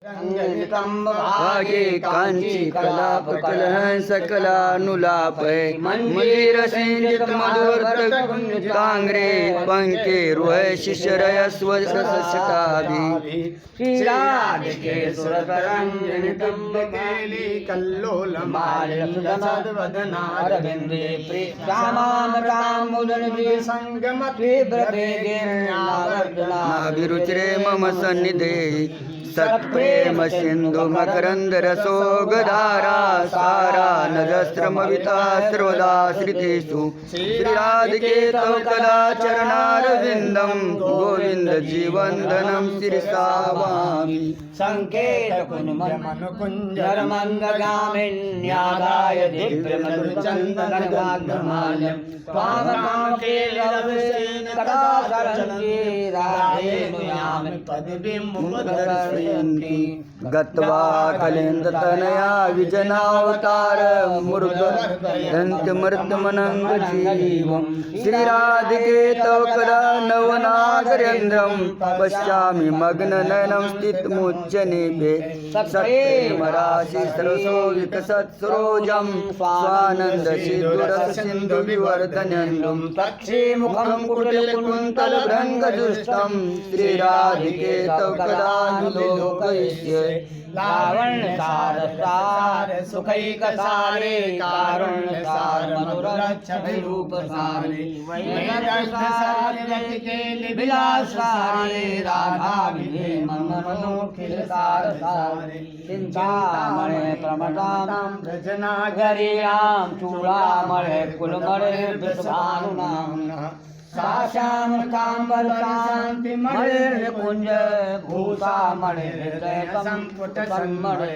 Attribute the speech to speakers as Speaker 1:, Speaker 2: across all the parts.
Speaker 1: भागे कांची कलापकलह सकलानुलापय मंदिर सिंजित मधुवर्त कांग्रे पंके रुह शिशरय स्वशताभि
Speaker 2: श्रीराधिके सुरतरंजनितंबकेली कल्लोलमालिसदवदनारविन्दे प्रेक्षामामृताम्बुदनिधि
Speaker 1: संगमत्वेब्रवेगेर्नावर्तनाभिरुचिरे मम सन्निधे सत्प्रेम सिंधु मकरंद रसो गधारा सारा नजस्रमविता सर्वदा श्रितेषु श्रीराधिके तव कदा चरणारविन्दं गोविन्द जीवन्दनं शिरसावामि
Speaker 2: संकेतकुञ्जमनुकुञ्जरमन्दगामिन्यादाय दिव्यमधुचन्दनगाग्रमाल्यं त्वामकाङ्केलवसेन कदा शरन्ति राधेनुयामि पदवीं मुदर्शयन्ति
Speaker 1: गत्वा कलेन्द्रतनया विजनावतार मूर्धन्त्यमर्तमनङ्ग जीवं श्रीराधिके तव कदा नवनागरेन्द्रं पश्यामि मग्ननयनं स्थितमुच्चनिभे सत्प्रेमराशि सरसो विकसत्सरोजं स्वानन्दसिन्धुरससिन्धुविवर्धनन्दं तक्षेमुखं कुटिलकुन्तलभृङ्गजुष्टं श्रीराधिके तव कदा लोकयिष्ये
Speaker 2: लावण्यसार सार सुखैकसारे कारुण्यसार मधुरच्छभिरूपसारे वैरसारे विलासारे राधाभिधे मनोखिलसारसारे चिन्तामणे प्रमदानां रचनागरीयां चूडामणे कुलमणे विश्वानुनाम्नः साशाम कांबर शांति मणि कुंज भूषा मणि हृदय संपुट सन्मणि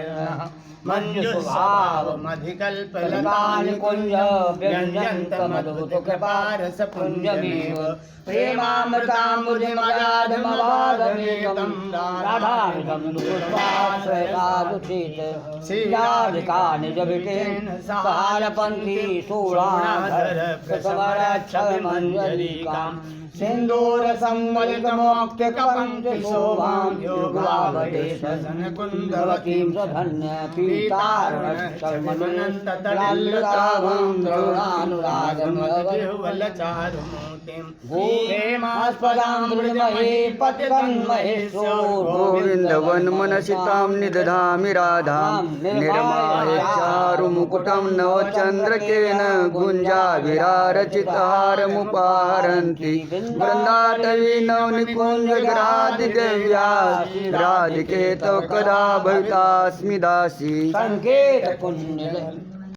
Speaker 2: मंजु स्वभाव मधिकल्प लतानि कुंज व्यंजन्त मधुत कृपारस पुंजमेव प्रेमामृताम्बुधिमगाधमवादमेकं राधानिधं दुष्पाश्रयादुचित श्रीराधिका निजभिटेन सहारपन्थी शूराधर प्रसवरक्षमञ्जलिकां सिन्दूरसम्मलितमोक्तकपञ्चशोभां योगावते सनकुन्दवतीं सधन्य पीतारुणक्षमनन्ततलल्लताभं द्रोणानुरागमवलचारुमूर्तिं भूमेमास्पदां मृमहे
Speaker 1: गोविन्द वनमनसितां निदधामि राधां निर्माय चारुमुकुटं नवचन्द्रकेन गुञ्जाभिरारचितारमुपारन्ति वृन्दाटवी नवनिकुञ्जगरादिदेव्या राधिके तव कदा भवितास्मि दासी
Speaker 2: संकेत कुंज